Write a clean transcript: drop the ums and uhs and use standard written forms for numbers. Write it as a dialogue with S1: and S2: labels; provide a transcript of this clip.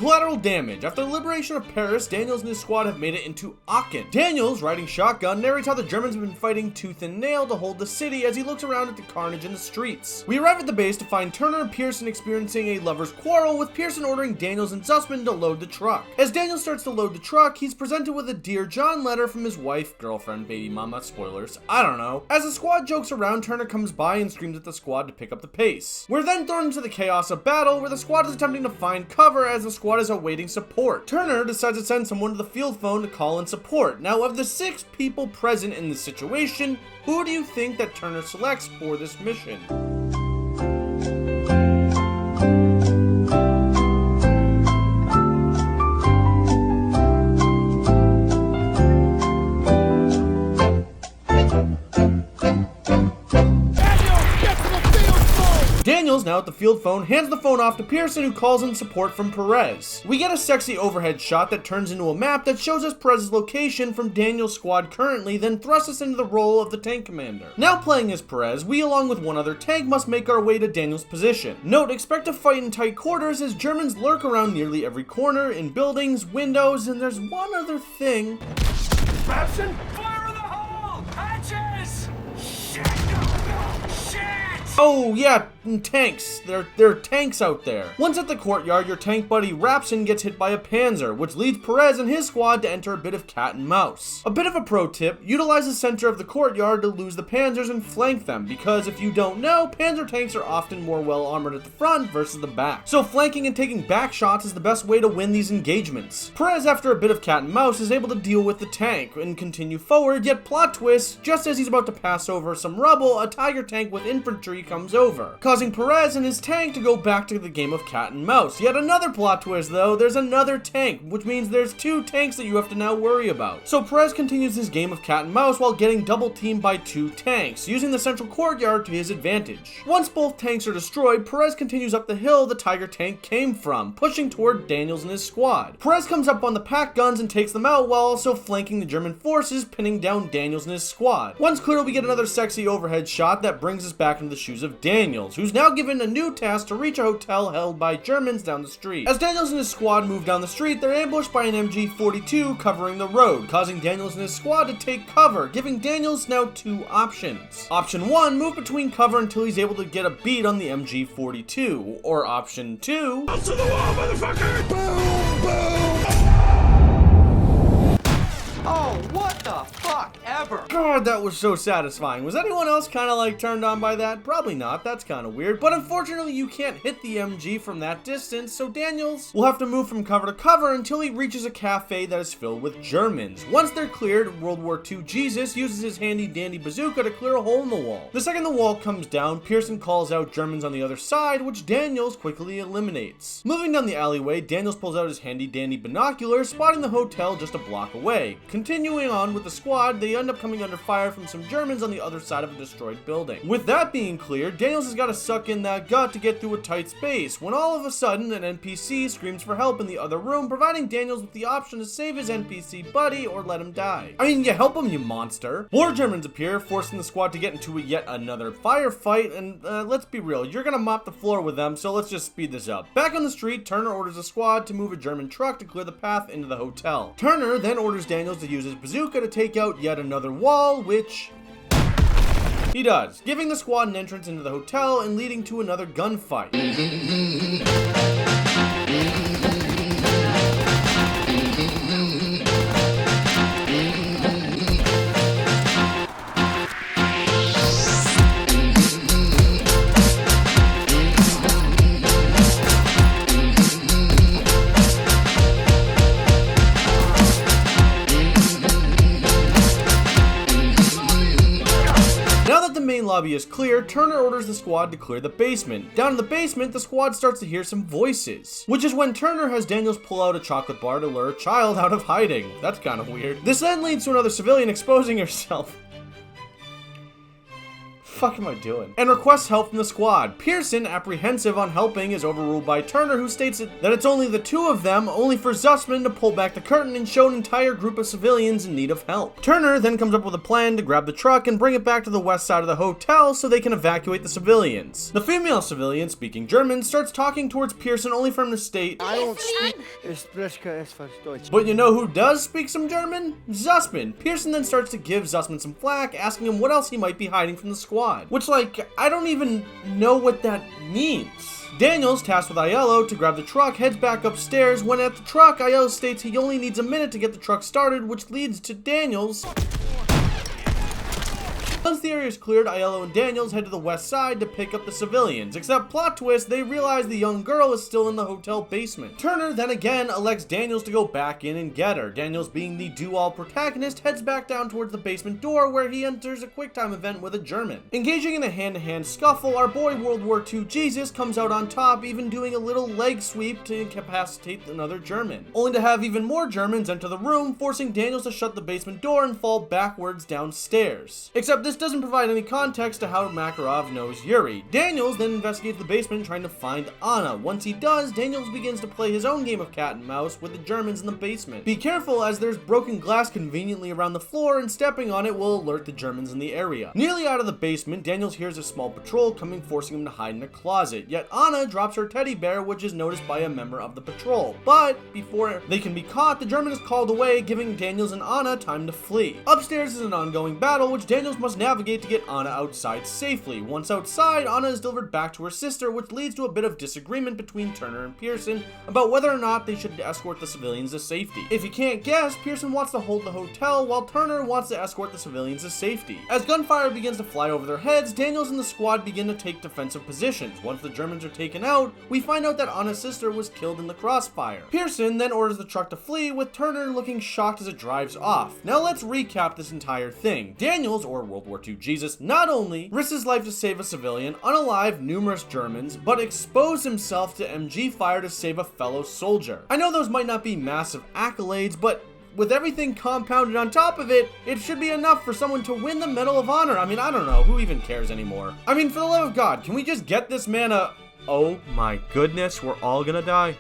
S1: Collateral damage. After the liberation of Paris, Daniels and his squad have made it into Aachen. Daniels, riding shotgun, narrates how the Germans have been fighting tooth and nail to hold the city as he looks around at the carnage in the streets. We arrive at the base to find Turner and Pearson experiencing a lover's quarrel, with Pearson ordering Daniels and Zussman to load the truck. As Daniels starts to load the truck, he's presented with a Dear John letter from his wife, girlfriend, baby mama, spoilers, I don't know. As the squad jokes around, Turner comes by and screams at the squad to pick up the pace. We're then thrown into the chaos of battle, where the squad is attempting to find cover as the squad is awaiting support. Turner decides to send someone to the field phone to call in support. Now, of the 6 people present in this situation, who do you think that Turner selects for this mission? Daniels, now at the field phone, hands the phone off to Pearson, who calls in support from Perez. We get a sexy overhead shot that turns into a map that shows us Perez's location from Daniels' squad currently, then thrusts us into the role of the tank commander. Now playing as Perez, we along with one other tank must make our way to Daniels' position. Note, expect to fight in tight quarters as Germans lurk around nearly every corner, in buildings, windows, and there's one other thing.
S2: Babson, fire in the hole! Hatches! Shit!
S1: Oh yeah, tanks. There are tanks out there. Once at the courtyard, your tank buddy Rapson gets hit by a Panzer, which leads Perez and his squad to enter a bit of cat and mouse. A bit of a pro tip, utilize the center of the courtyard to lose the Panzers and flank them, because if you don't know, Panzer tanks are often more well armored at the front versus the back. So flanking and taking back shots is the best way to win these engagements. Perez, after a bit of cat and mouse, is able to deal with the tank and continue forward, yet plot twist, just as he's about to pass over some rubble, a Tiger tank with infantry comes over, causing Perez and his tank to go back to the game of cat and mouse. Yet another plot twist though, there's another tank, which means there's 2 tanks that you have to now worry about. So Perez continues his game of cat and mouse while getting double teamed by 2 tanks, using the central courtyard to his advantage. Once both tanks are destroyed, Perez continues up the hill the Tiger tank came from, pushing toward Daniels and his squad. Perez comes up on the pack guns and takes them out while also flanking the German forces, pinning down Daniels and his squad. Once clear, we get another sexy overhead shot that brings us back into the shoes of Daniels, who's now given a new task to reach a hotel held by Germans down the street. As Daniels and his squad move down the street, they're ambushed by an MG-42 covering the road, causing Daniels and his squad to take cover, giving Daniels now 2 options. Option 1, move between cover until he's able to get a beat on the MG-42, or option 2,
S2: Up to the wall, motherfucker! Boom, boom! Oh, what the fuck ever?
S1: God, that was so satisfying. Was anyone else kind of like turned on by that? Probably not, that's kind of weird. But unfortunately, you can't hit the MG from that distance, so Daniels will have to move from cover to cover until he reaches a cafe that is filled with Germans. Once they're cleared, World War II Jesus uses his handy dandy bazooka to clear a hole in the wall. The second the wall comes down, Pearson calls out Germans on the other side, which Daniels quickly eliminates. Moving down the alleyway, Daniels pulls out his handy dandy binoculars, spotting the hotel just a block away. Continuing on with the squad, they end up coming under fire from some Germans on the other side of a destroyed building. With that being clear, Daniels has got to suck in that gut to get through a tight space, when all of a sudden an NPC screams for help in the other room, providing Daniels with the option to save his NPC buddy or let him die. I mean, you help him, you monster. More Germans appear, forcing the squad to get into yet another firefight, and let's be real, you're gonna mop the floor with them, so let's just speed this up. Back on the street, Turner orders the squad to move a German truck to clear the path into the hotel. Turner then orders Daniels to use his bazooka to take out yet another wall, which he does, giving the squad an entrance into the hotel and leading to another gunfight. Lobby is clear, Turner orders the squad to clear the basement. Down in the basement, the squad starts to hear some voices, which is when Turner has Daniels pull out a chocolate bar to lure a child out of hiding. That's kind of weird. This then leads to another civilian exposing herself. fuck am I doing? And requests help from the squad. Pearson, apprehensive on helping, is overruled by Turner, who states that it's only the two of them, only for Zussman to pull back the curtain and show an entire group of civilians in need of help. Turner then comes up with a plan to grab the truck and bring it back to the west side of the hotel so they can evacuate the civilians. The female civilian, speaking German, starts talking towards Pearson only for him to state,
S3: I don't speak. Ich spreche etwas Deutsch.
S1: but you know who does speak some German? Zussman. Pearson then starts to give Zussman some flack, asking him what else he might be hiding from the squad. Which, like, I don't even know what that means. Daniels, tasked with Aiello to grab the truck, heads back upstairs. When at the truck, Aiello states he only needs a minute to get the truck started, which leads to Daniels. Once the area is cleared, Aiello and Daniels head to the west side to pick up the civilians, except plot twist, they realize the young girl is still in the hotel basement. Turner then again elects Daniels to go back in and get her. Daniels, being the do-all protagonist, heads back down towards the basement door where he enters a QuickTime event with a German. Engaging in a hand-to-hand scuffle, our boy World War II Jesus comes out on top, even doing a little leg sweep to incapacitate another German, only to have even more Germans enter the room, forcing Daniels to shut the basement door and fall backwards downstairs. Except this doesn't provide any context to how Makarov knows Yuri. Daniels then investigates the basement trying to find Anna. Once he does, Daniels begins to play his own game of cat and mouse with the Germans in the basement. Be careful, as there's broken glass conveniently around the floor and stepping on it will alert the Germans in the area. Nearly out of the basement, Daniels hears a small patrol coming, forcing him to hide in a closet. Yet Anna drops her teddy bear, which is noticed by a member of the patrol. But before they can be caught, the German is called away, giving Daniels and Anna time to flee. Upstairs is an ongoing battle, which Daniels must navigate to get Anna outside safely. Once outside, Anna is delivered back to her sister, which leads to a bit of disagreement between Turner and Pearson about whether or not they should escort the civilians to safety. If you can't guess, Pearson wants to hold the hotel, while Turner wants to escort the civilians to safety. As gunfire begins to fly over their heads, Daniels and the squad begin to take defensive positions. Once the Germans are taken out, we find out that Anna's sister was killed in the crossfire. Pearson then orders the truck to flee, with Turner looking shocked as it drives off. Now let's recap this entire thing. Daniels, or World War II Jesus, not only risks his life to save a civilian, unalive numerous Germans, but exposed himself to MG fire to save a fellow soldier. I know those might not be massive accolades, but with everything compounded on top of it, it should be enough for someone to win the Medal of Honor. I mean, I don't know, who even cares anymore? I mean, for the love of God, can we just get this man a... Oh my goodness, we're all gonna die.